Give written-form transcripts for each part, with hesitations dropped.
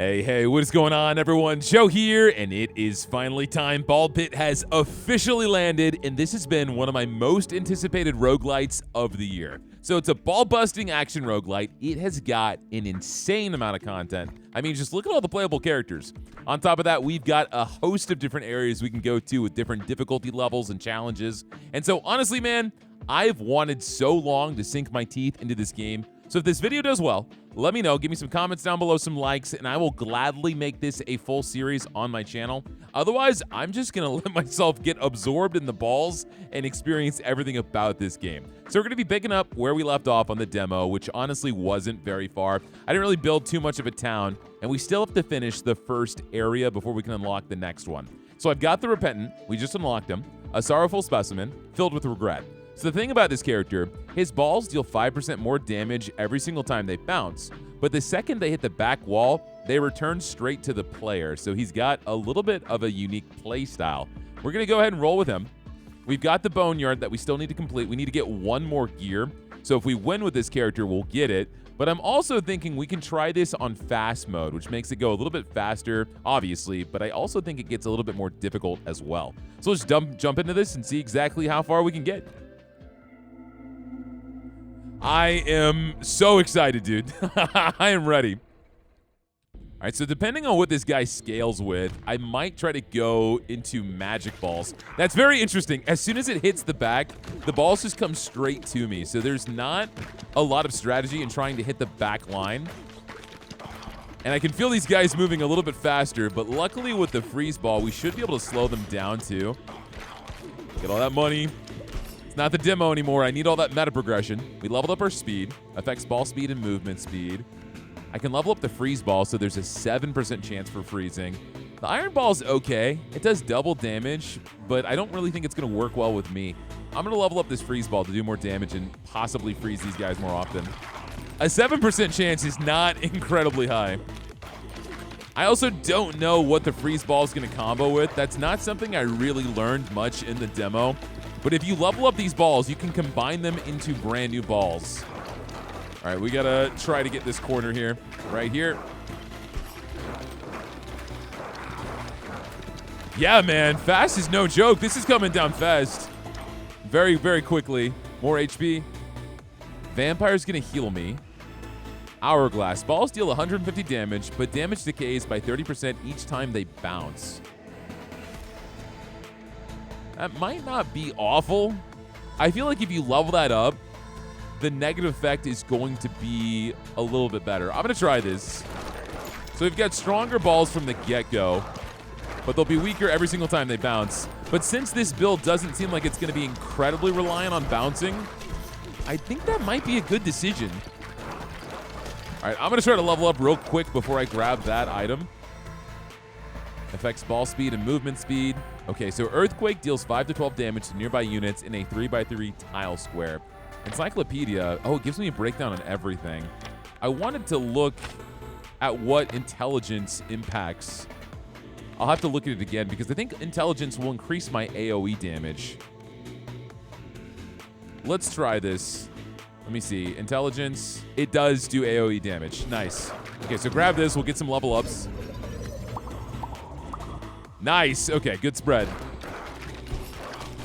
Hey, what is going on, everyone? Joe here, and it is finally time. Ball Pit has officially landed, and this has been one of my most anticipated roguelites of the year. So it's a ball-busting action roguelite. It has got an insane amount of content. I mean, just look at all the playable characters. On top of that, we've got a host of different areas we can go to with different difficulty levels and challenges. And so, honestly, man, I've wanted so long to sink my teeth into this game. So if this video does well, let me know. Give me some comments down below, some likes, and I will gladly make this a full series on my channel. Otherwise, I'm just going to let myself get absorbed in the balls and experience everything about this game. So we're going to be picking up where we left off on the demo, which honestly wasn't very far. I didn't really build too much of a town, and we still have to finish the first area before we can unlock the next one. So I've got the Repentant. We just unlocked him. A Sorrowful Specimen filled with regret. So the thing about this character, his balls deal 5% more damage every single time they bounce, but the second they hit the back wall, they return straight to the player. So he's got a little bit of a unique play style. We're going to go ahead and roll with him. We've got the boneyard that we still need to complete. We need to get one more gear. So if we win with this character, we'll get it. But I'm also thinking we can try this on fast mode, which makes it go a little bit faster, obviously, but I also think it gets a little bit more difficult as well. So let's jump into this and see exactly how far we can get. I am so excited, dude. I am ready. All right, so depending on what this guy scales with, I might try to go into magic balls. That's very interesting. As soon as it hits the back, the balls just come straight to me. So there's not a lot of strategy in trying to hit the back line. And I can feel these guys moving a little bit faster, but luckily with the freeze ball, we should be able to slow them down too. Get all that money. It's not the demo anymore. I need all that meta progression. We leveled up our speed, affects ball speed and movement speed. I can level up the freeze ball, so there's a 7% chance for freezing. The iron ball's okay. It does double damage, but I don't really think it's going to work well with me. I'm going to level up this freeze ball to do more damage and possibly freeze these guys more often. A 7% chance is not incredibly high. I also don't know what the freeze ball is going to combo with. That's not something I really learned much in the demo. But if you level up these balls, you can combine them into brand new balls. All right, we gotta try to get this corner here, right here. Yeah, man, fast is no joke. This is coming down fast. Very, very quickly. More HP. Vampire's gonna heal me. Hourglass. Balls deal 150 damage, but damage decays by 30% each time they bounce. That might not be awful. I feel like if you level that up, the negative effect is going to be a little bit better. I'm going to try this. So we've got stronger balls from the get-go, but they'll be weaker every single time they bounce. But since this build doesn't seem like it's going to be incredibly reliant on bouncing, I think that might be a good decision. All right, I'm going to try to level up real quick before I grab that item. Affects ball speed and movement speed. Okay, so Earthquake deals 5 to 12 damage to nearby units in a 3x3 tile square. Encyclopedia, oh, it gives me a breakdown on everything. I wanted to look at what intelligence impacts. I'll have to look at it again because I think intelligence will increase my AoE damage. Let's try this. Let me see. Intelligence, it does do AoE damage. Nice. Okay, so grab this. We'll get some level ups. Nice. Okay, good spread.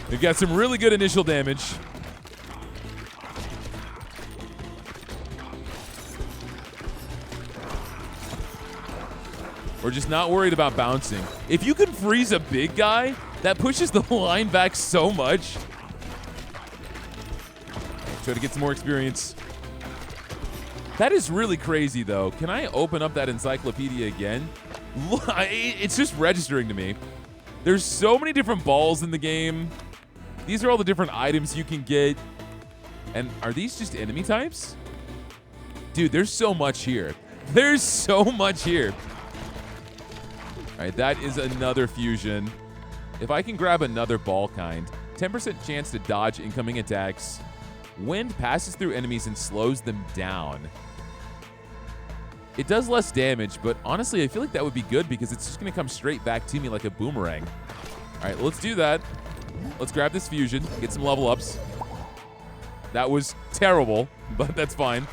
We've got some really good initial damage. We're just not worried about bouncing. If you can freeze a big guy, that pushes the line back so much. Try to get some more experience. That is really crazy, though. Can I open up that encyclopedia again? It's just registering to me. There's so many different balls in the game. These are all the different items you can get. And are these just enemy types? Dude, there's so much here. There's so much here. All right, that is another fusion. If I can grab another ball kind, 10% chance to dodge incoming attacks. Wind passes through enemies and slows them down. It does less damage, but honestly, I feel like that would be good because it's just going to come straight back to me like a boomerang. All right, let's do that. Let's grab this fusion, get some level ups. That was terrible, but that's fine.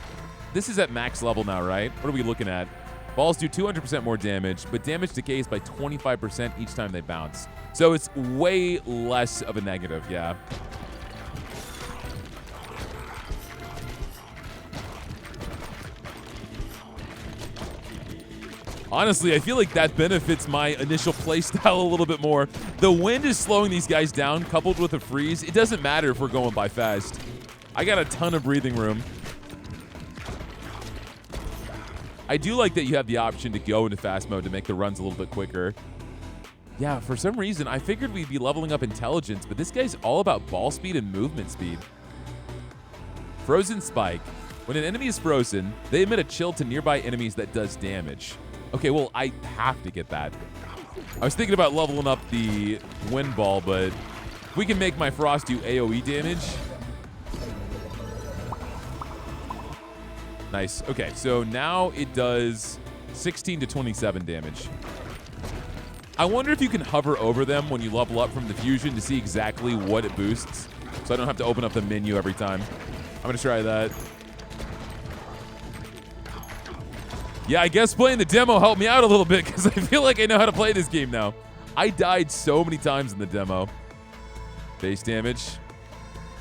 This is at max level now, right? What are we looking at? Balls do 200% more damage, but damage decays by 25% each time they bounce. So it's way less of a negative, yeah. Honestly, I feel like that benefits my initial playstyle a little bit more. The wind is slowing these guys down, coupled with a freeze. It doesn't matter if we're going by fast. I got a ton of breathing room. I do like that you have the option to go into fast mode to make the runs a little bit quicker. Yeah, for some reason, I figured we'd be leveling up intelligence, but this guy's all about ball speed and movement speed. Frozen Spike. When an enemy is frozen, they emit a chill to nearby enemies that does damage. Okay, well, I have to get that. I was thinking about leveling up the wind ball, but if we can make my frost do AoE damage. Nice. Okay, so now it does 16 to 27 damage. I wonder if you can hover over them when you level up from the fusion to see exactly what it boosts, so I don't have to open up the menu every time. I'm going to try that. Yeah, I guess playing the demo helped me out a little bit because I feel like I know how to play this game now. I died so many times in the demo. Base damage.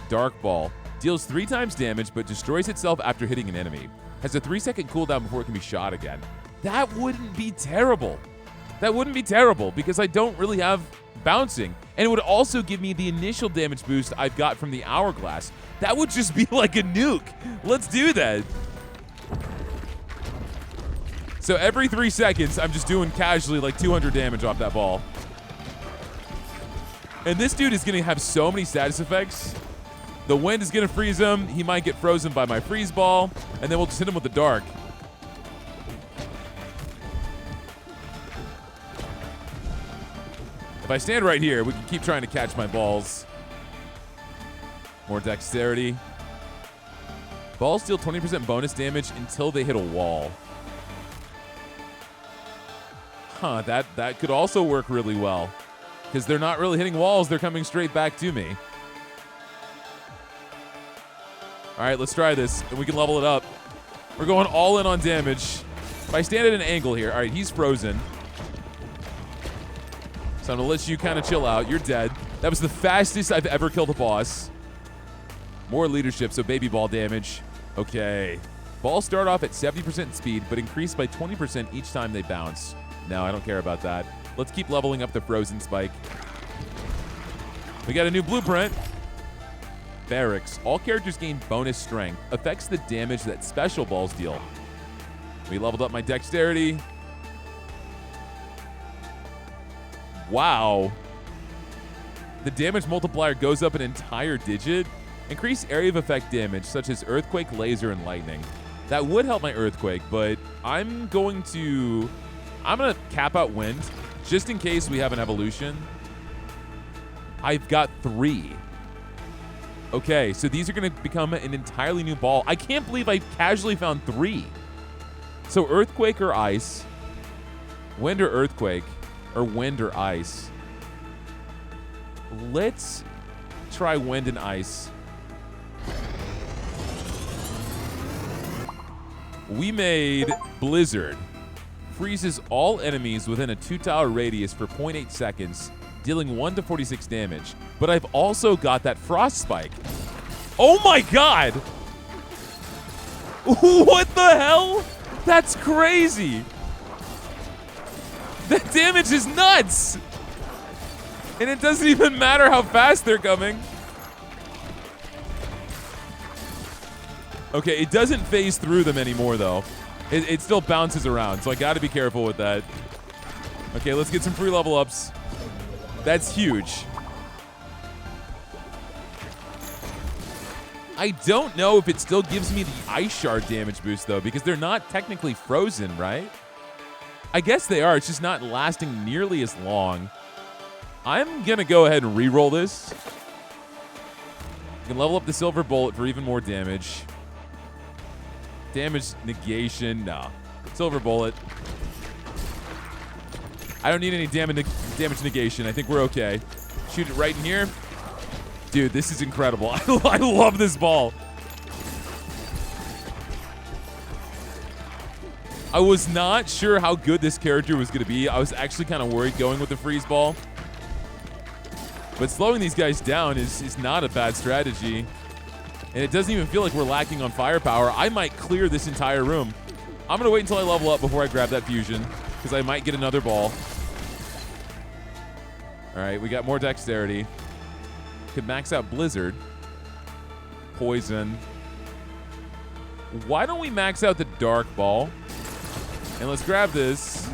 Dark Ball. Deals 3 times damage but destroys itself after hitting an enemy. Has a 3-second cooldown before it can be shot again. That wouldn't be terrible. That wouldn't be terrible because I don't really have bouncing. And it would also give me the initial damage boost I've got from the Hourglass. That would just be like a nuke. Let's do that. So every 3 seconds, I'm just doing casually like 200 damage off that ball. And this dude is going to have so many status effects. The wind is going to freeze him. He might get frozen by my freeze ball. And then we'll just hit him with the dark. If I stand right here, we can keep trying to catch my balls. More dexterity. Balls deal 20% bonus damage until they hit a wall. Huh, that could also work really well. Because they're not really hitting walls, they're coming straight back to me. Alright, let's try this, and we can level it up. We're going all in on damage. If I stand at an angle here, alright, he's frozen. So I'm gonna let you kind of chill out. You're dead. That was the fastest I've ever killed a boss. More leadership, so baby ball damage. Okay. Balls start off at 70% speed, but increase by 20% each time they bounce. No, I don't care about that. Let's keep leveling up the Frozen Spike. We got a new blueprint. Barracks. All characters gain bonus strength. Affects the damage that special balls deal. We leveled up my dexterity. Wow. The damage multiplier goes up an entire digit. Increase area of effect damage, such as earthquake, laser, and lightning. That would help my earthquake, but I'm going to cap out wind, just in case we have an evolution. I've got 3. Okay, so these are going to become an entirely new ball. I can't believe I casually found 3. So earthquake or ice, wind or earthquake, or wind or ice. Let's try wind and ice. We made Blizzard. Freezes all enemies within a 2-tower radius for 0.8 seconds, dealing 1 to 46 damage. But I've also got that Frost Spike. Oh my god! What the hell? That's crazy! That damage is nuts! And it doesn't even matter how fast they're coming. Okay, it doesn't phase through them anymore, though. It still bounces around, so I gotta be careful with that. Okay, let's get some free level ups. That's huge. I don't know if it still gives me the Ice Shard damage boost, though, because they're not technically frozen, right? I guess they are. It's just not lasting nearly as long. I'm gonna go ahead and re-roll this. You can level up the Silver Bullet for even more damage. Damage negation, no. Silver Bullet. I don't need any damage negation. I think we're okay. Shoot it right in here. Dude, this is incredible. I love this ball. I was not sure how good this character was going to be. I was actually kind of worried going with the freeze ball. But slowing these guys down is not a bad strategy. And it doesn't even feel like we're lacking on firepower. I might clear this entire room. I'm going to wait until I level up before I grab that fusion, because I might get another ball. All right, we got more dexterity. Could max out Blizzard. Poison. Why don't we max out the Dark Ball? And let's grab this.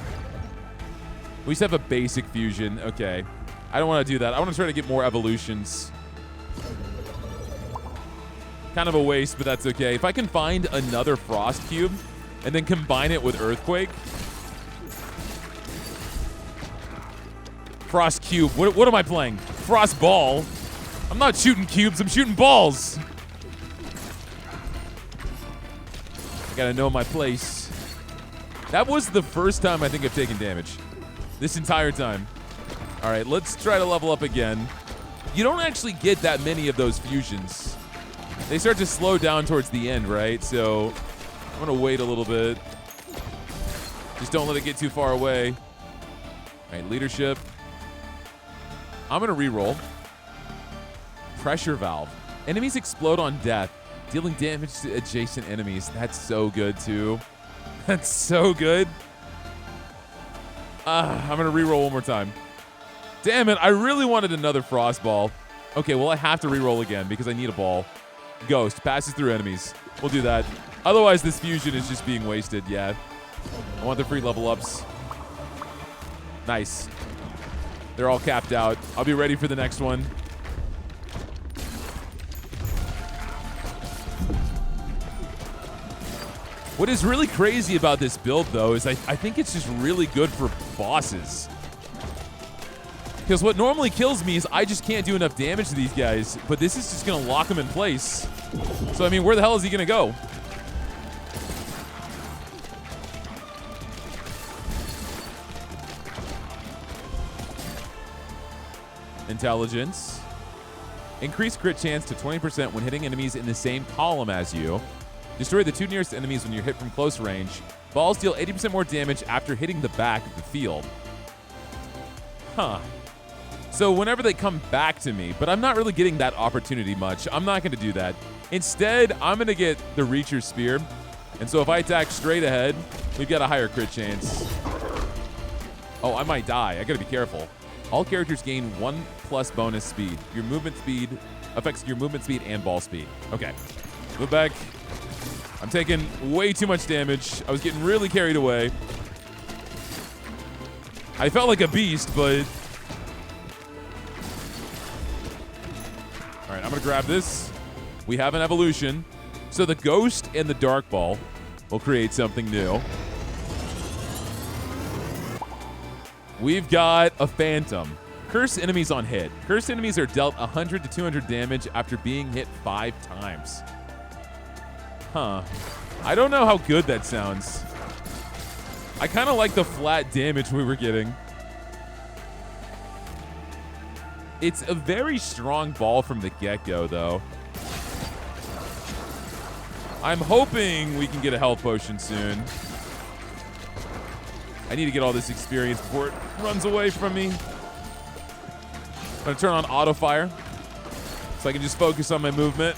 We just have a basic fusion. Okay. I don't want to do that. I want to try to get more evolutions. Kind of a waste, but that's okay. If I can find another Frost Cube and then combine it with Earthquake. Frost Cube. What am I playing? Frost Ball. I'm not shooting cubes. I'm shooting balls. I gotta know my place. That was the first time I think I've taken damage. This entire time. All right, let's try to level up again. You don't actually get that many of those fusions. They start to slow down towards the end, right? So I'm gonna wait a little bit. Just don't let it get too far away. All right, leadership. I'm gonna reroll. Pressure valve. Enemies explode on death, dealing damage to adjacent enemies. That's so good too. That's so good. I'm gonna reroll one more time. Damn it, I really wanted another frost ball. Okay, well I have to reroll again because I need a ball. Ghost passes through enemies. We'll do that. Otherwise this fusion is just being wasted, yeah. I want the free level ups. Nice. They're all capped out. I'll be ready for the next one. What is really crazy about this build, though, is I think it's just really good for bosses. Because what normally kills me is I just can't do enough damage to these guys, but this is just going to lock them in place. So, I mean, where the hell is he going to go? Intelligence. Increase crit chance to 20% when hitting enemies in the same column as you. Destroy the 2 nearest enemies when you're hit from close range. Balls deal 80% more damage after hitting the back of the field. Huh. So whenever they come back to me, but I'm not really getting that opportunity much. I'm not going to do that. Instead, I'm going to get the Reacher Spear. And so if I attack straight ahead, we've got a higher crit chance. Oh, I might die. I got to be careful. All characters gain 1+ bonus speed. Your movement speed affects your movement speed and ball speed. Okay. Move back. I'm taking way too much damage. I was getting really carried away. I felt like a beast, but... All right, I'm going to grab this. We have an evolution. So the Ghost and the Dark Ball will create something new. We've got a Phantom. Curse enemies on hit. Cursed enemies are dealt 100 to 200 damage after being hit 5 times. Huh. I don't know how good that sounds. I kind of like the flat damage we were getting. It's a very strong ball from the get-go, though. I'm hoping we can get a health potion soon. I need to get all this experience before it runs away from me. I'm going to turn on auto fire so I can just focus on my movement.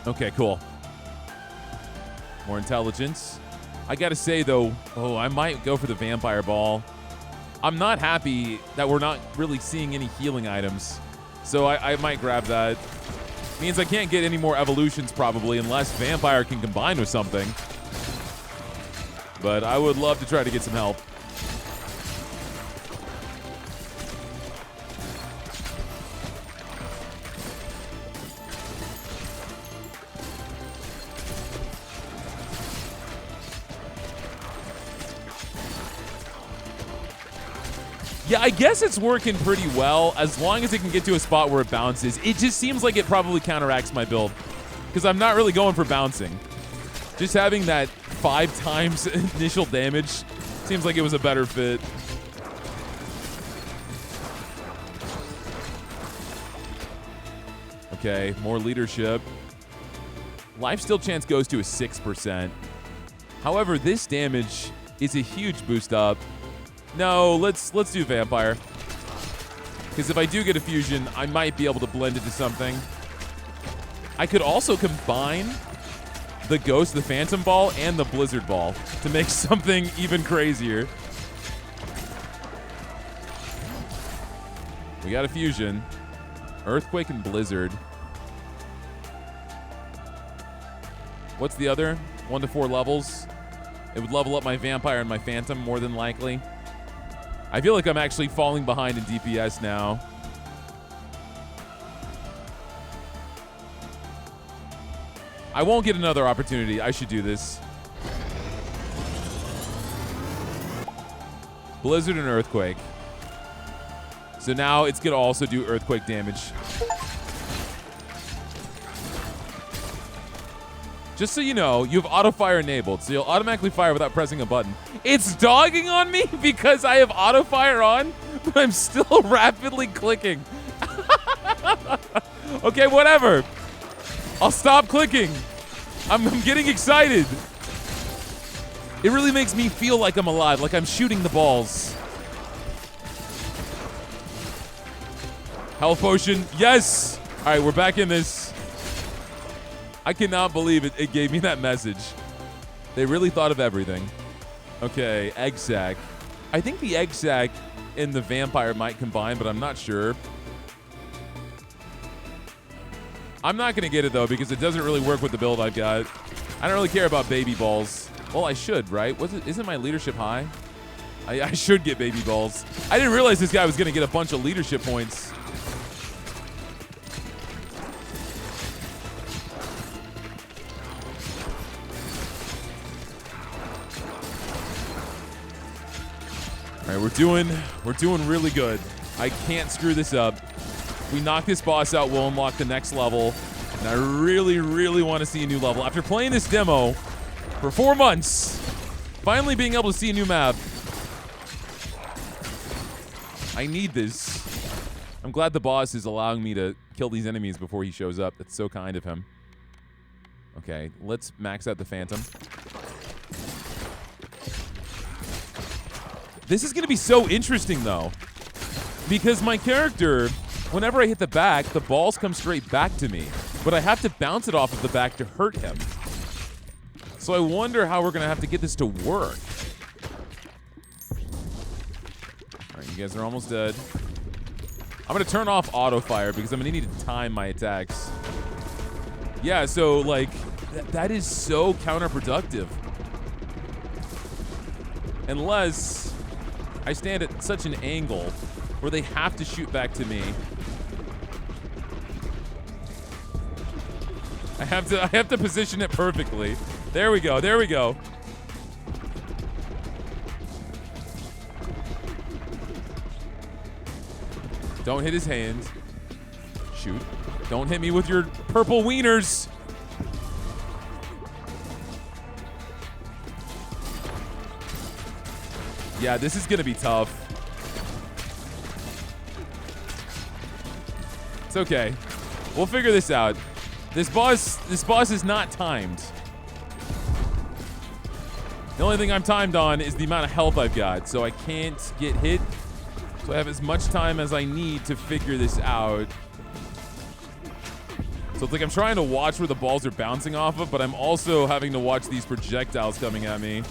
Okay, cool. More intelligence. I gotta say, though, I might go for the vampire ball. I'm not happy that we're not really seeing any healing items. So I might grab that. Means I can't get any more evolutions, probably, unless vampire can combine with something. But I would love to try to get some help. Yeah, I guess it's working pretty well as long as it can get to a spot where it bounces. It just seems like it probably counteracts my build because I'm not really going for bouncing. Just having that 5 times initial damage seems like it was a better fit. Okay, more leadership. Life steal chance goes to a 6%. However, this damage is a huge boost up. No, let's do vampire. Because if I do get a fusion, I might be able to blend into something. I could also combine the Ghost, the Phantom Ball, and the Blizzard Ball to make something even crazier. We got a fusion. Earthquake and Blizzard. What's the other? 1 to 4 levels. It would level up my Vampire and my Phantom more than likely. I feel like I'm actually falling behind in DPS now. I won't get another opportunity. I should do this. Blizzard and Earthquake. So now it's going to also do Earthquake damage. Just so you know, you have auto fire enabled, so you'll automatically fire without pressing a button. It's dogging on me because I have auto fire on, but I'm still rapidly clicking. Okay, whatever. I'll stop clicking. I'm getting excited. It really makes me feel like I'm alive, like I'm shooting the balls. Health potion, yes! All right, we're back in this. I cannot believe it gave me that message. They really thought of everything. Okay, egg sac. I think the egg sac and the vampire might combine, but I'm not sure. I'm not going to get it, though, because it doesn't really work with the build I've got. I don't really care about baby balls. Well, I should, right? Isn't my leadership high? I should get baby balls. I didn't realize this guy was going to get a bunch of leadership points. All right, we're doing really good. I can't screw this up. If we knock this boss out, we'll unlock the next level. And I really, really want to see a new level. After playing this demo for 4 months, finally being able to see a new map. I need this. I'm glad the boss is allowing me to kill these enemies before he shows up. That's so kind of him. Okay, let's max out the Phantom. This is going to be so interesting, though, because my character, whenever I hit the back, the balls come straight back to me, but I have to bounce it off of the back to hurt him. So I wonder how we're going to have to get this to work. All right, you guys are almost dead. I'm going to turn off auto fire because I'm going to need to time my attacks. Yeah, so, like, that is so counterproductive. Unless I stand at such an angle where they have to shoot back to me. I have to position it perfectly. There we go. There we go. Don't hit his hand. Shoot. Don't hit me with your purple wieners. Yeah, this is going to be tough. It's okay. We'll figure this out. This boss is not timed. The only thing I'm timed on is the amount of health I've got, so I can't get hit. So I have as much time as I need to figure this out. So it's like I'm trying to watch where the balls are bouncing off of, but I'm also having to watch these projectiles coming at me.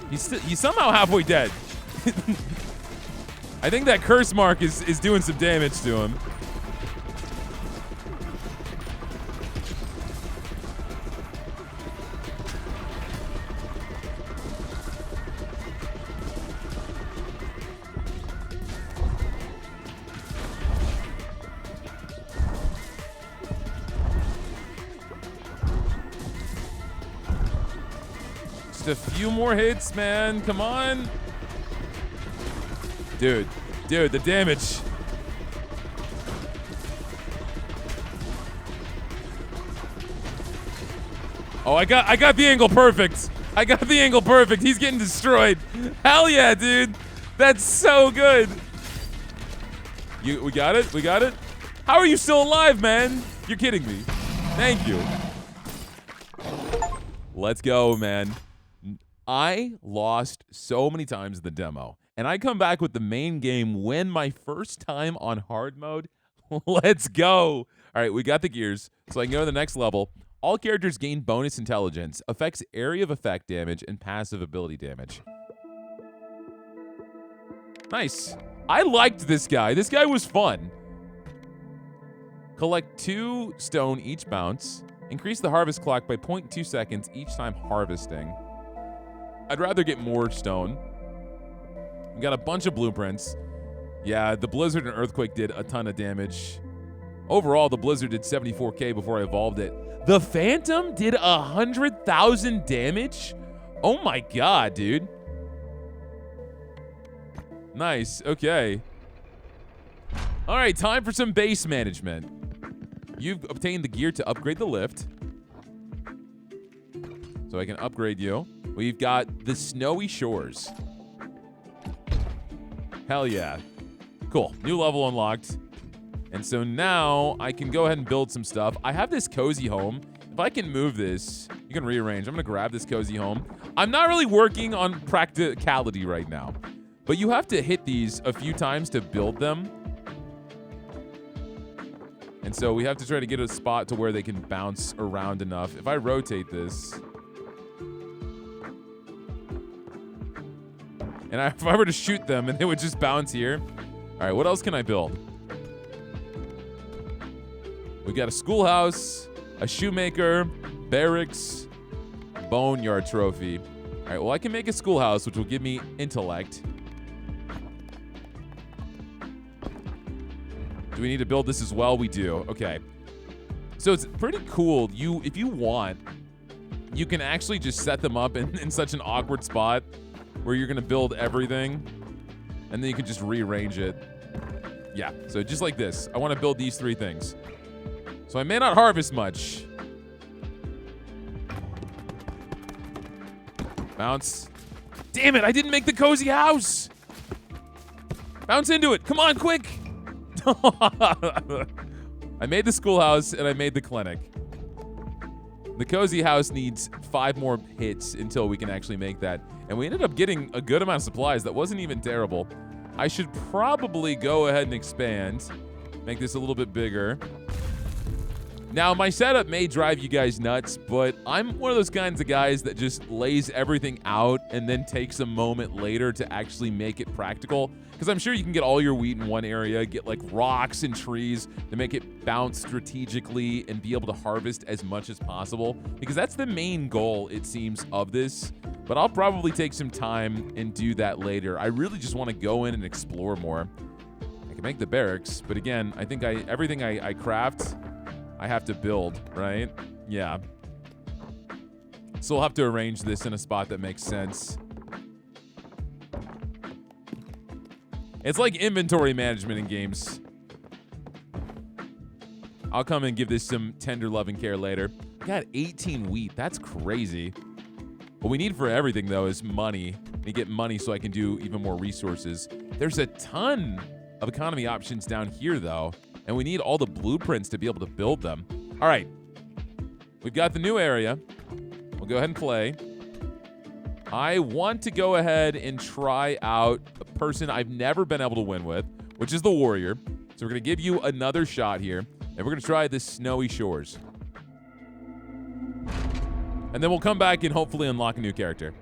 He's somehow halfway dead. I think that curse mark is doing some damage to him. Just a few more hits, man. Come on. Dude, the damage. Oh, I got the angle perfect. I got the angle perfect. He's getting destroyed. Hell yeah, dude. That's so good. We got it? We got it? How are you still alive, man? You're kidding me. Thank you. Let's go, man. I lost so many times in the demo, and I come back with the main game, win my first time on hard mode. Let's go. All right, we got the gears, so I can go to the next level. All characters gain bonus intelligence, affects area of effect damage, and passive ability damage. Nice. I liked this guy. This guy was fun. Collect 2 stone each bounce. Increase the harvest clock by 0.2 seconds each time harvesting. I'd rather get more stone. We got a bunch of blueprints. Yeah, the blizzard and earthquake did a ton of damage. Overall, the blizzard did 74k before I evolved it. The phantom did 100,000 damage? Oh my god, dude. Nice, okay. All right, time for some base management. You've obtained the gear to upgrade the lift. So I can upgrade you. We've got the snowy shores. Hell yeah. Cool, new level unlocked. And so now I can go ahead and build some stuff. I have this cozy home. If I can move this, you can rearrange. I'm gonna grab this cozy home. I'm not really working on practicality right now, but you have to hit these a few times to build them. And so we have to try to get a spot to where they can bounce around enough. If I rotate this, and if I were to shoot them and they would just bounce here. All right, what else can I build? We got a schoolhouse, a shoemaker, barracks, boneyard trophy. All right, well, I can make a schoolhouse, which will give me intellect. Do we need to build this as well? We do. Okay. So it's pretty cool. If you want, you can actually just set them up in such an awkward spot where you're going to build everything, and then you can just rearrange it. Yeah, so just like this. I want to build these 3 things. So I may not harvest much. Bounce. Damn it, I didn't make the cozy house. Bounce into it. Come on, quick. I made the schoolhouse and I made the clinic. The cozy house needs 5 more hits until we can actually make that. And we ended up getting a good amount of supplies. That wasn't even terrible. I should probably go ahead and expand. Make this a little bit bigger. Now, my setup may drive you guys nuts, but I'm one of those kinds of guys that just lays everything out and then takes a moment later to actually make it practical. Because I'm sure you can get all your wheat in one area, get like rocks and trees to make it bounce strategically and be able to harvest as much as possible. Because that's the main goal, it seems, of this. But I'll probably take some time and do that later. I really just want to go in and explore more. I can make the barracks, but again, I think everything I craft, I have to build, right? Yeah. So we'll have to arrange this in a spot that makes sense. It's like inventory management in games. I'll come and give this some tender love and care later. I got 18 wheat. That's crazy. What we need for everything, though, is money. We get money so I can do even more resources. There's a ton of economy options down here, though. And we need all the blueprints to be able to build them. All right. We've got the new area. We'll go ahead and play. I want to go ahead and try out a person I've never been able to win with, which is the warrior. So we're going to give you another shot here. And we're going to try the snowy shores. And then we'll come back and hopefully unlock a new character.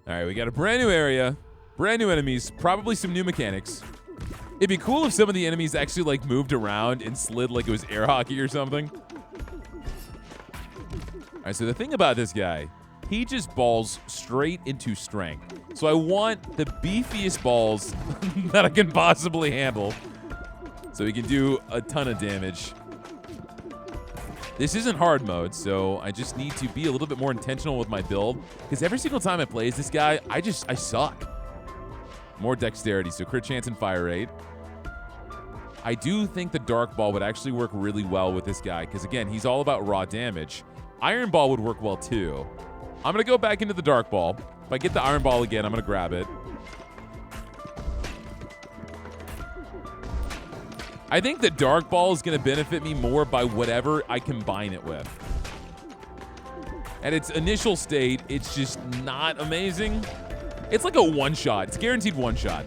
All right, we got a brand new area. Brand new enemies. Probably some new mechanics. It'd be cool if some of the enemies actually like moved around and slid like it was air hockey or something. All right, so the thing about this guy, he just balls straight into strength. So I want the beefiest balls that I can possibly handle so he can do a ton of damage. This isn't hard mode, so I just need to be a little bit more intentional with my build because every single time I play as this guy, I suck. More dexterity, so crit chance and fire rate. I do think the Dark Ball would actually work really well with this guy because, again, he's all about raw damage. Iron Ball would work well, too. I'm going to go back into the dark ball. If I get the iron ball again, I'm going to grab it. I think the dark ball is going to benefit me more by whatever I combine it with. At its initial state, it's just not amazing. It's like a one-shot. It's guaranteed one-shot.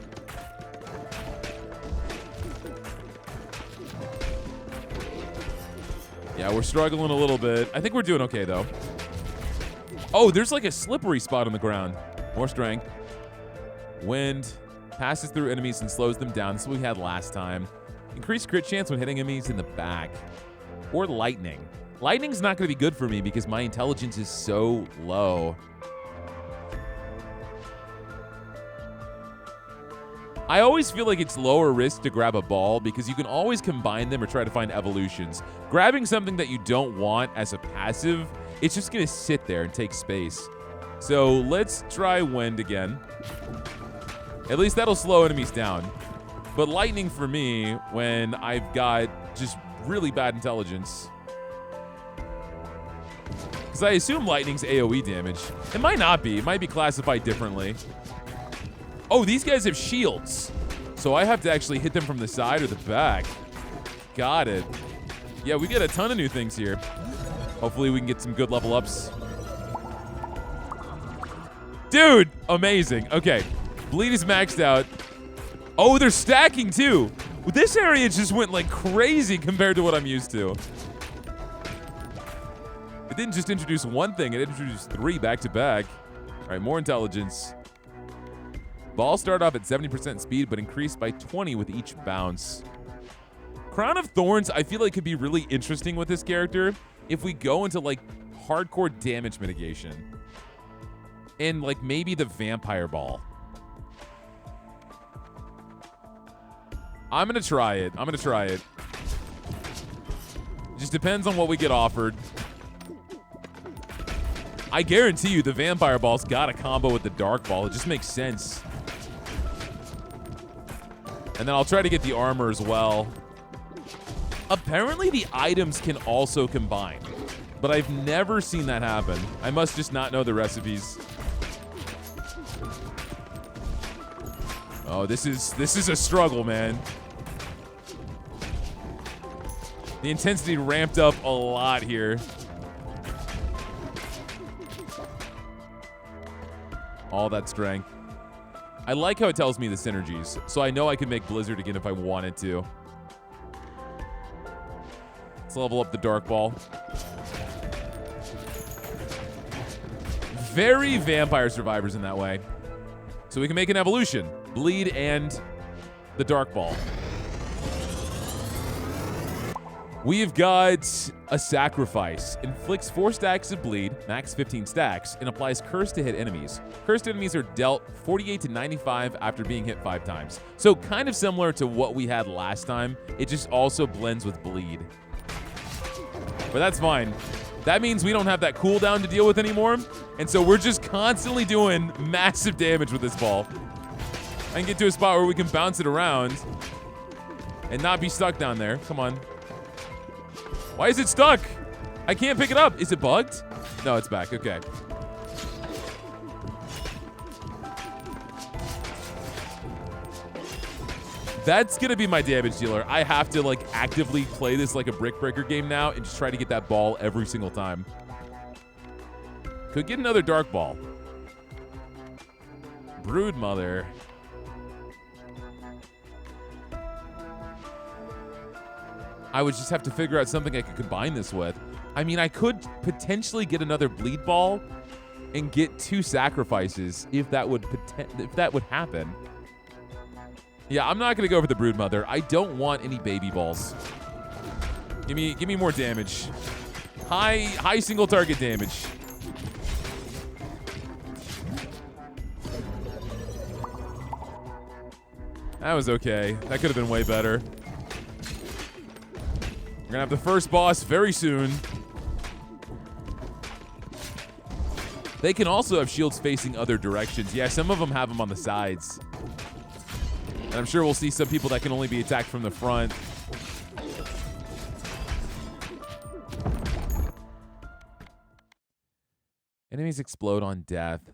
Yeah, we're struggling a little bit. I think we're doing okay, though. Oh, there's like a slippery spot on the ground. More strength. Wind passes through enemies and slows them down. This is what we had last time. Increased crit chance when hitting enemies in the back. Or lightning. Lightning's not going to be good for me because my intelligence is so low. I always feel like it's lower risk to grab a ball because you can always combine them or try to find evolutions. Grabbing something that you don't want as a passive, it's just going to sit there and take space. So let's try wind again. At least that'll slow enemies down. But lightning for me when I've got just really bad intelligence. Because I assume lightning's AoE damage. It might not be. It might be classified differently. Oh, these guys have shields. So I have to actually hit them from the side or the back. Got it. Yeah, we get a ton of new things here. Hopefully we can get some good level ups. Dude, amazing. Okay, bleed is maxed out. Oh, they're stacking too. This area just went like crazy compared to what I'm used to. It didn't just introduce one thing, it introduced 3 back to back. All right, more intelligence. Balls start off at 70% speed, but increased by 20 with each bounce. Crown of Thorns, I feel like could be really interesting with this character if we go into like hardcore damage mitigation. And like maybe the vampire ball. I'm gonna try it. Just depends on what we get offered. I guarantee you the vampire ball's got a combo with the dark ball. It just makes sense. And then I'll try to get the armor as well. Apparently the items can also combine, but I've never seen that happen. I must just not know the recipes. Oh, this is a struggle, man. The intensity ramped up a lot here. All that strength. I like how it tells me the synergies, so I know I can make Blizzard again if I wanted to. Let's level up the Dark Ball. Very Vampire Survivors in that way. So we can make an evolution. Bleed and the Dark Ball. We've got a Sacrifice. Inflicts 4 stacks of bleed, max 15 stacks, and applies Curse to hit enemies. Cursed enemies are dealt 48 to 95 after being hit 5 times. So kind of similar to what we had last time. It just also blends with bleed. But that's fine. That means we don't have that cooldown to deal with anymore. And so we're just constantly doing massive damage with this ball. I can get to a spot where we can bounce it around and not be stuck down there. Come on. Why is it stuck? I can't pick it up. Is it bugged? No, it's back. Okay. That's going to be my damage dealer. I have to like actively play this like a brick breaker game now and just try to get that ball every single time. Could get another dark ball. Broodmother. I would just have to figure out something I could combine this with. I mean, I could potentially get another bleed ball and get 2 sacrifices if that would happen. Yeah, I'm not gonna go for the Broodmother. I don't want any baby balls. Give me more damage. High single target damage. That was okay. That could have been way better. We're gonna have the first boss very soon. They can also have shields facing other directions. Yeah, some of them have them on the sides. And I'm sure we'll see some people that can only be attacked from the front. Enemies explode on death.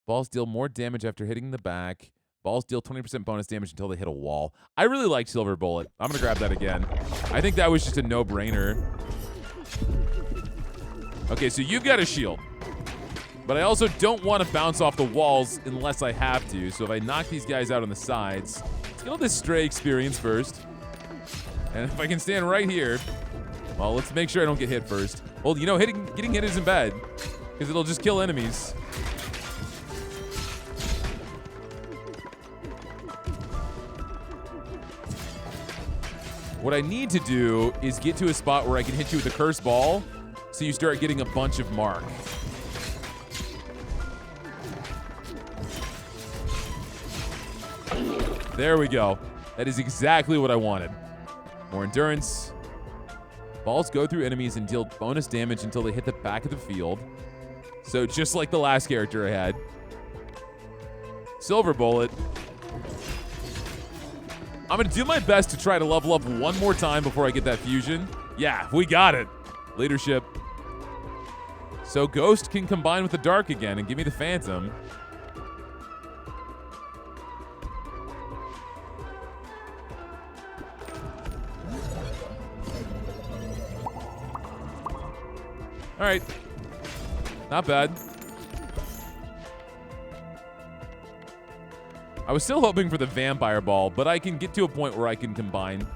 Balls deal more damage after hitting the back. Balls deal 20% bonus damage until they hit a wall. I really like Silver Bullet. I'm going to grab that again. I think that was just a no-brainer. Okay, so you've got a shield. But I also don't want to bounce off the walls unless I have to. So if I knock these guys out on the sides, let's get all this stray experience first. And if I can stand right here, well, let's make sure I don't get hit first. Well, you know, getting hit isn't bad because it'll just kill enemies. What I need to do is get to a spot where I can hit you with a cursed ball so you start getting a bunch of mark. There we go. That is exactly what I wanted. More endurance. Balls go through enemies and deal bonus damage until they hit the back of the field. So just like the last character I had. Silver Bullet. I'm going to do my best to try to level up one more time before I get that fusion. Yeah, we got it. Leadership. So Ghost can combine with the Dark again and give me the Phantom. All right. Not bad. I was still hoping for the Vampire Ball, but I can get to a point where I can combine.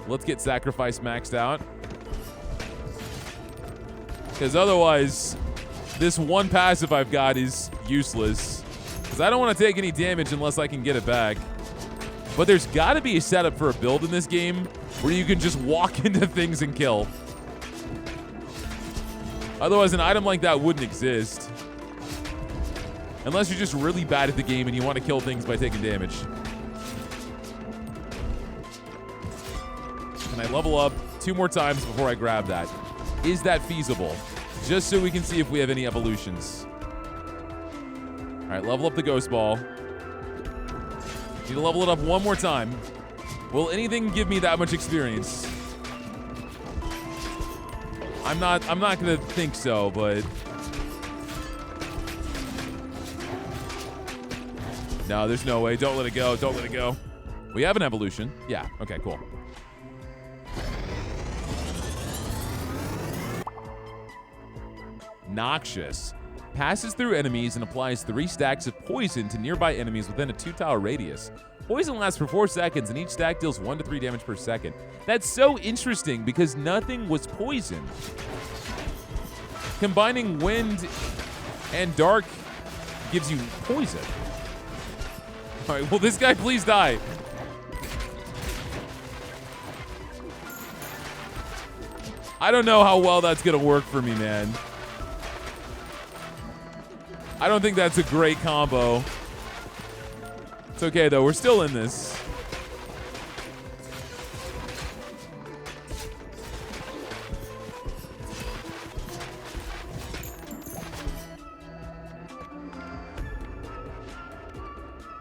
Let's get Sacrifice maxed out. Because otherwise, this one passive I've got is useless. Because I don't want to take any damage unless I can get it back. But there's got to be a setup for a build in this game where you can just walk into things and kill. Otherwise, an item like that wouldn't exist. Unless you're just really bad at the game and you want to kill things by taking damage. Can I level up 2 more times before I grab that? Is that feasible? Just so we can see if we have any evolutions. All right, level up the Ghost Ball. Need to level it up one more time. Will anything give me that much experience? I'm not gonna think so, but no, there's no way. Don't let it go. Don't let it go. We have an evolution. Yeah. Okay, cool. Noxious. Passes through enemies and applies 3 stacks of poison to nearby enemies within a 2-tile radius. Poison lasts for 4 seconds, and each stack deals 1 to 3 damage per second. That's so interesting because nothing was poisoned. Combining wind and dark gives you poison. All right, will this guy please die? I don't know how well that's going to work for me, man. I don't think that's a great combo. It's okay, though. We're still in this.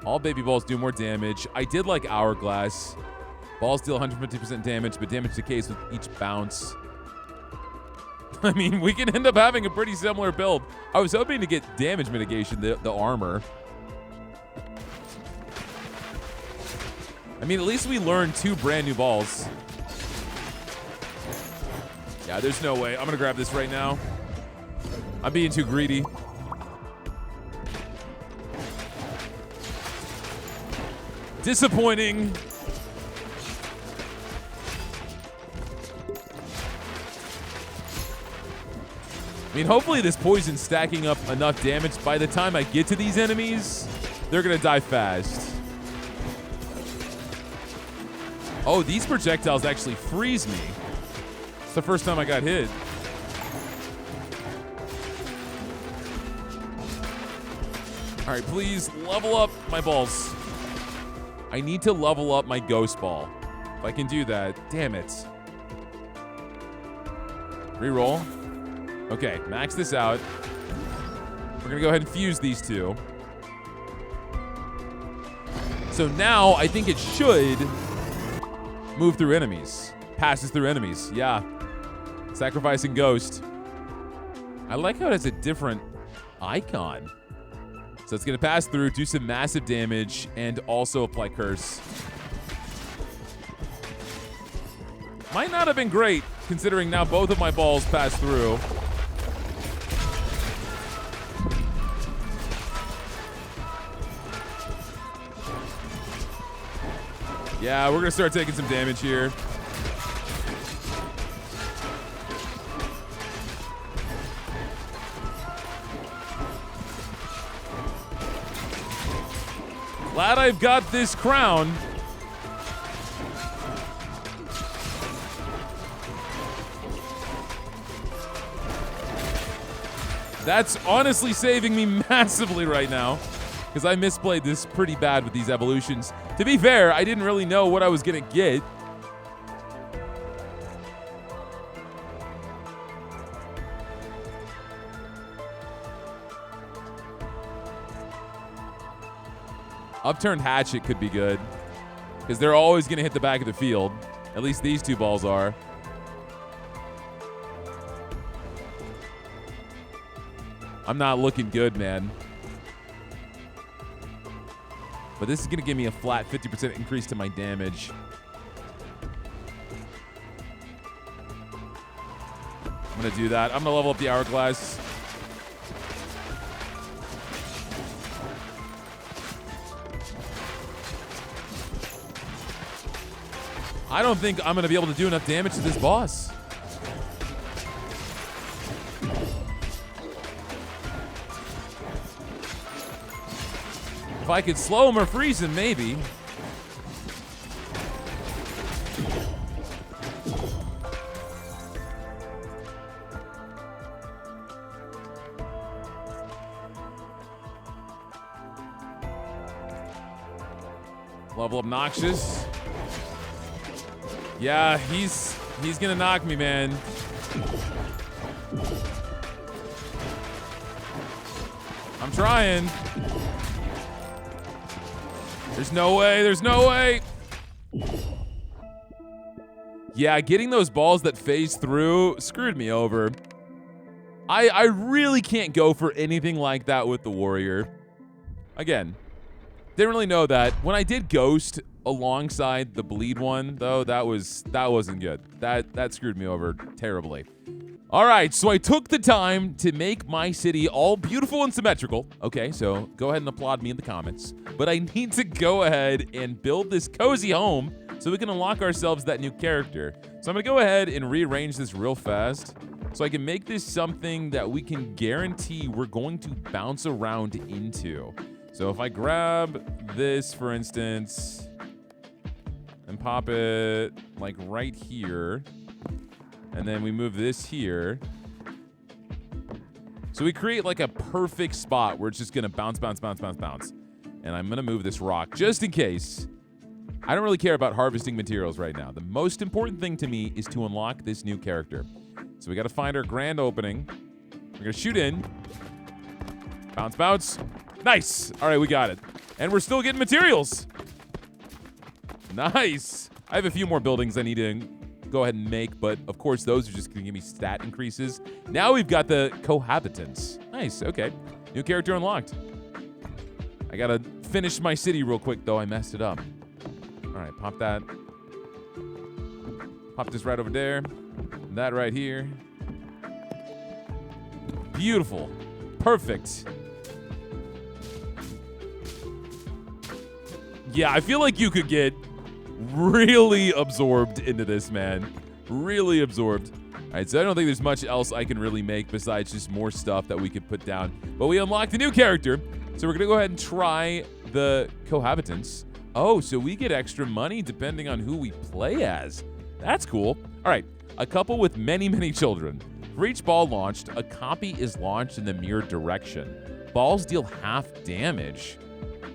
All baby balls do more damage. I did like Hourglass. Balls deal 150% damage, but damage decays with each bounce. I mean, we can end up having a pretty similar build. I was hoping to get damage mitigation, the armor. I mean, at least we learned 2 brand new balls. Yeah, there's no way. I'm going to grab this right now. I'm being too greedy. Disappointing. I mean, hopefully this poison's stacking up enough damage. By the time I get to these enemies, they're going to die fast. Oh, these projectiles actually freeze me. It's the first time I got hit. All right, please level up my balls. I need to level up my Ghost Ball. If I can do that, damn it. Reroll. Okay, max this out. We're gonna go ahead and fuse these 2. So now I think it should move through enemies. Passes through enemies, yeah. Sacrificing Ghost. I like how it has a different icon. So it's going to pass through, do some massive damage, and also apply Curse. Might not have been great, considering now both of my balls pass through. Yeah, we're going to start taking some damage here. Glad I've got this crown. That's honestly saving me massively right now, because I misplayed this pretty bad with these evolutions. To be fair, I didn't really know what I was going to get. Upturned Hatchet could be good, because they're always going to hit the back of the field. At least these two balls are. I'm not looking good, man. But this is going to give me a flat 50% increase to my damage. I'm going to do that. I'm going to level up the Hourglass. I don't think I'm going to be able to do enough damage to this boss. If I could slow him or freeze him, maybe. Level up Noxious. Yeah, he's gonna knock me, man. I'm trying. There's no way, there's no way. Yeah, getting those balls that phase through screwed me over. I really can't go for anything like that with the Warrior. Again, didn't really know that. When I did Ghost alongside the Bleed one, though, that wasn't good. That screwed me over terribly. All right, so I took the time to make my city all beautiful and symmetrical. Okay, so go ahead and applaud me in the comments. But I need to go ahead and build this cozy home so we can unlock ourselves that new character. So I'm gonna go ahead and rearrange this real fast so I can make this something that we can guarantee we're going to bounce around into. So if I grab this, for instance, and pop it like right here, and then we move this here. So we create like a perfect spot where it's just gonna bounce, bounce, bounce, bounce, bounce. And I'm gonna move this rock just in case. I don't really care about harvesting materials right now. The most important thing to me is to unlock this new character. So we gotta find our grand opening. We're gonna shoot in. Bounce, bounce. Nice. All right, we got it. And we're still getting materials. Nice. I have a few more buildings I need to go ahead and make, but of course those are just gonna give me stat increases. Now we've got the Cohabitants. Nice, okay. New character unlocked. I gotta finish my city real quick though, I messed it up. All right, pop that. Pop this right over there. And that right here. Beautiful, perfect. Yeah, I feel like you could get really absorbed into this, man. Really absorbed. All right, so I don't think there's much else I can really make besides just more stuff that we could put down. But we unlocked a new character, so we're going to go ahead and try the Cohabitants. Oh, so we get extra money depending on who we play as. That's cool. All right, a couple with many, many children. For each ball launched, a copy is launched in the mirror direction. Balls deal half damage.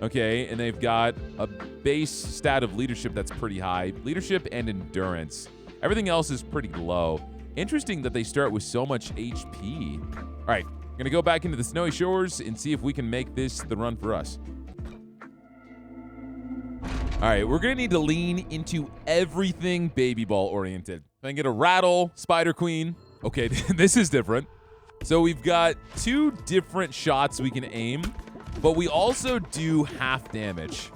Okay, and they've got a base stat of leadership that's pretty high. Leadership and endurance. Everything else is pretty low. Interesting that they start with so much HP. All right, I'm gonna go back into the snowy shores and see if we can make this the run for us. All right, we're gonna need to lean into everything baby ball oriented. If I can get a rattle, Spider Queen, Okay, this is different. So we've got 2 different shots we can aim, but we also do half damage.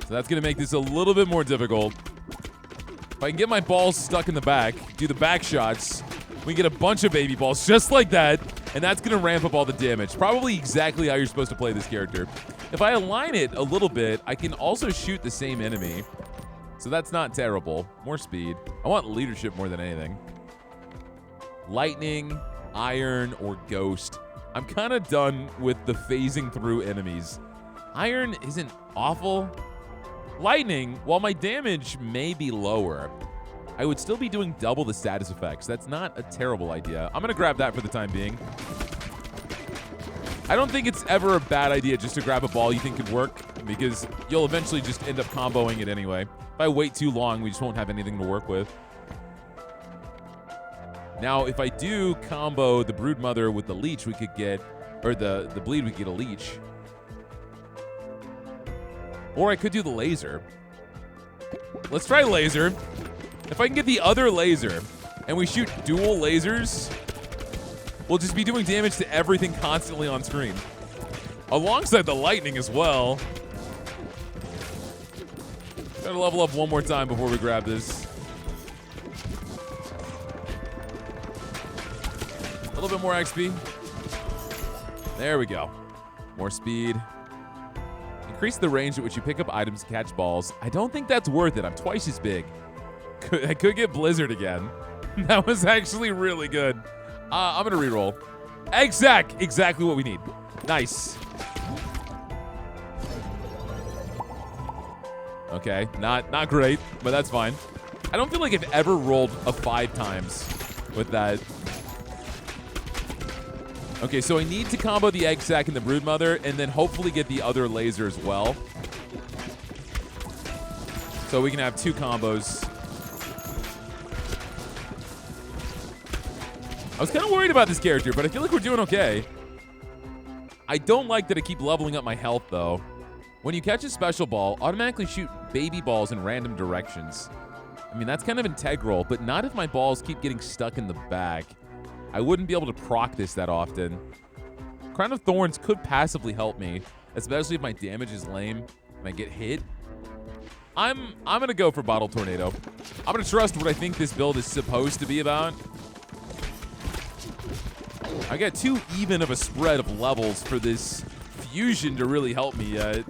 So that's going to make this a little bit more difficult. If I can get my balls stuck in the back, do the back shots, we get a bunch of baby balls just like that, and that's going to ramp up all the damage. Probably exactly how you're supposed to play this character. If I align it a little bit, I can also shoot the same enemy. So that's not terrible. More speed. I want leadership more than anything. Lightning, iron, or ghost. I'm kind of done with the phasing through enemies. Iron isn't awful. Lightning, while my damage may be lower, I would still be doing double the status effects. That's not a terrible idea. I'm going to grab that for the time being. I don't think it's ever a bad idea just to grab a ball you think could work, because you'll eventually just end up comboing it anyway. If I wait too long, we just won't have anything to work with. Now, if I do combo the Broodmother with the leech, we could get, or the bleed, we could get a leech. Or I could do the laser. Let's try laser. If I can get the other laser, and we shoot dual lasers, we'll just be doing damage to everything constantly on screen. Alongside the lightning as well. Gotta level up one more time before we grab this. A little bit more XP. There we go. More speed. Increase the range at which you pick up items and catch balls. I don't think that's worth it. I'm twice as big. I could get Blizzard again. That was actually really good. I'm going to reroll. Exactly what we need. Nice. Okay, not great, but that's fine. I don't feel like I've ever rolled a 5 times with that. Okay, so I need to combo the egg sack and the Broodmother, and then hopefully get the other laser as well. So we can have 2 combos. I was kind of worried about this character, but I feel like we're doing okay. I don't like that I keep leveling up my health, though. When you catch a special ball, automatically shoot baby balls in random directions. I mean, that's kind of integral, but not if my balls keep getting stuck in the back. I wouldn't be able to proc this that often. Crown of Thorns could passively help me, especially if my damage is lame and I get hit. I'm going to go for Bottle Tornado. I'm going to trust what I think this build is supposed to be about. I got too even of a spread of levels for this fusion to really help me yet.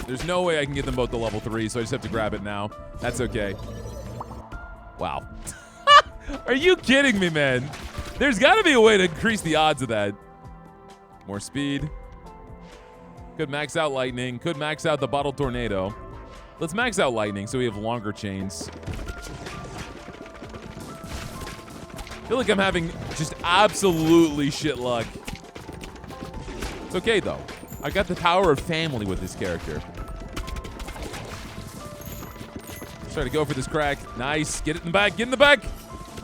There's no way I can get them both to level 3, so I just have to grab it now. That's okay. Wow. Are you kidding me, man? There's got to be a way to increase the odds of that. More speed. Could max out lightning. Could max out the Bottle Tornado. Let's max out lightning so we have longer chains. I feel like I'm having just absolutely shit luck. It's okay, though. I got the power of family with this character. Let's try to go for this crack. Nice. Get it in the back. Get in the back.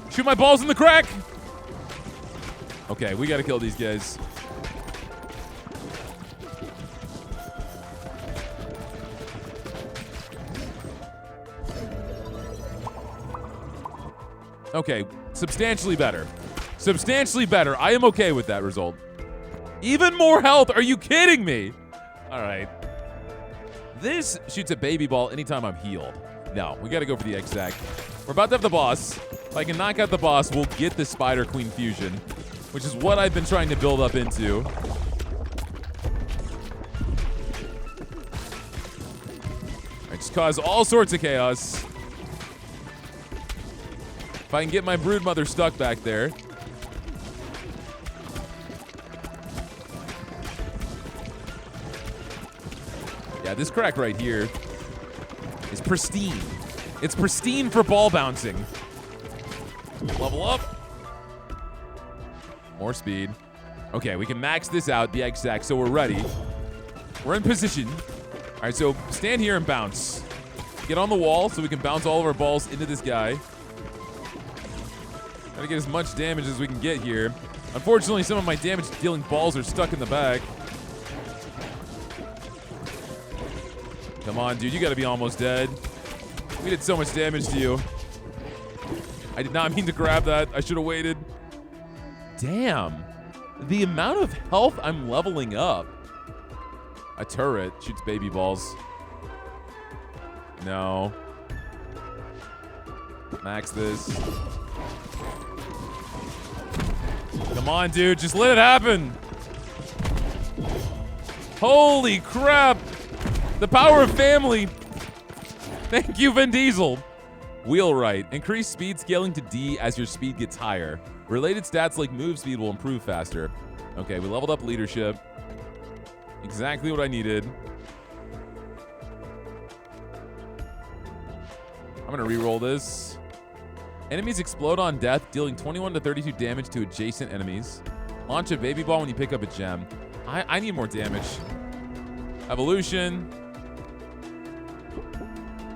Shoot my balls in the crack. Okay, we got to kill these guys. Okay, substantially better. Substantially better. I am okay with that result. Even more health. Are you kidding me? All right. This shoots a baby ball anytime I'm healed. No, we got to go for the egg sack. We're about to have the boss. If I can knock out the boss, we'll get the Spider Queen fusion, which is what I've been trying to build up into. I just cause all sorts of chaos. If I can get my Broodmother stuck back there. Yeah, this crack right here is pristine. It's pristine for ball bouncing. Level up. More speed. Okay, we can max this out, the egg sack, so we're ready. We're in position. All right, so stand here and bounce. Get on the wall so we can bounce all of our balls into this guy. Try to get as much damage as we can get here. Unfortunately, some of my damage-dealing balls are stuck in the back. Come on, dude. You got to be almost dead. We did so much damage to you. I did not mean to grab that. I should have waited. Damn. The amount of health I'm leveling up. A turret shoots baby balls. No. Max this. Come on, dude. Just let it happen. Holy crap. The power of family. Thank you, Vin Diesel. Wheelwright. Increase speed scaling to D as your speed gets higher. Related stats like move speed will improve faster. Okay, we leveled up leadership. Exactly what I needed. I'm gonna re-roll this. Enemies explode on death, dealing 21 to 32 damage to adjacent enemies. Launch a baby ball when you pick up a gem. I need more damage. Evolution.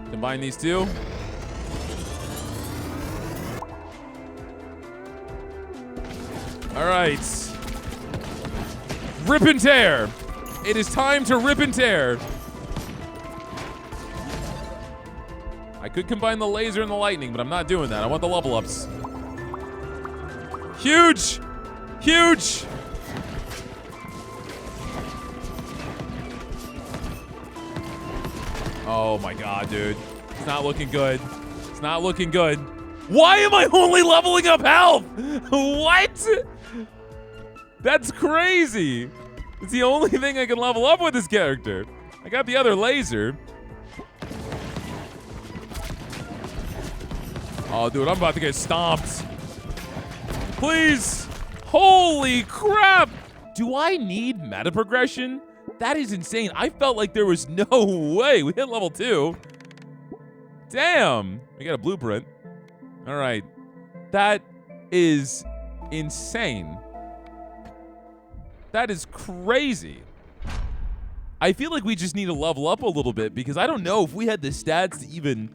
Combine these two. All right. Rip and tear. It is time to rip and tear. I could combine the laser and the lightning, but I'm not doing that. I want the level ups. Huge! Huge! Oh my god, dude. It's not looking good. It's not looking good. Why am I only leveling up health? What? That's crazy. It's the only thing I can level up with this character. I got the other laser. Oh, dude, I'm about to get stomped. Please. Holy crap. Do I need meta progression? That is insane. I felt like there was no way. We hit level 2. Damn. We got a blueprint. All right. That is insane. That is crazy. I feel like we just need to level up a little bit because I don't know if we had the stats to even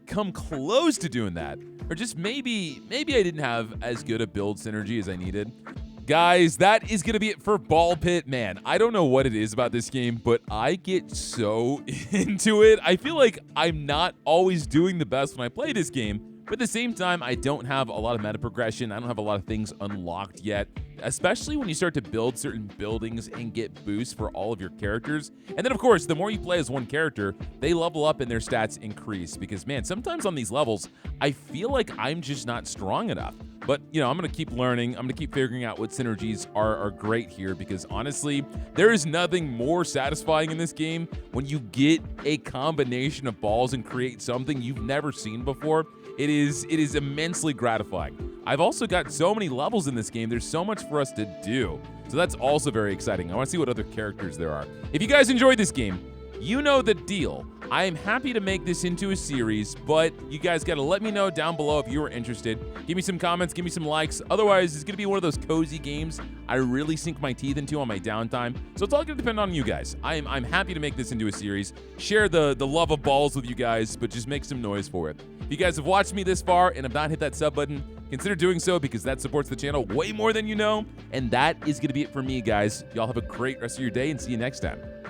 come close to doing that. Or just maybe I didn't have as good a build synergy as I needed. Guys, that is going to be it for Ball Pit. Man, I don't know what it is about this game, but I get so into it. I feel like I'm not always doing the best when I play this game, but at the same time, I don't have a lot of meta progression. I don't have a lot of things unlocked yet, especially when you start to build certain buildings and get boosts for all of your characters. And then, of course, the more you play as one character, they level up and their stats increase because, man, sometimes on these levels, I feel like I'm just not strong enough. But, you know, I'm going to keep learning. I'm going to keep figuring out what synergies are great here because, honestly, there is nothing more satisfying in this game when you get a combination of balls and create something you've never seen before. It is immensely gratifying. I've also got so many levels in this game. There's so much for us to do. So that's also very exciting. I want to see what other characters there are. If you guys enjoyed this game, you know the deal. I am happy to make this into a series, but you guys got to let me know down below if you are interested. Give me some comments, give me some likes. Otherwise, it's going to be one of those cozy games I really sink my teeth into on my downtime. So it's all going to depend on you guys. I'm happy to make this into a series. Share the love of balls with you guys, but just make some noise for it. If you guys have watched me this far and have not hit that sub button, consider doing so because that supports the channel way more than you know. And that is going to be it for me, guys. Y'all have a great rest of your day and see you next time.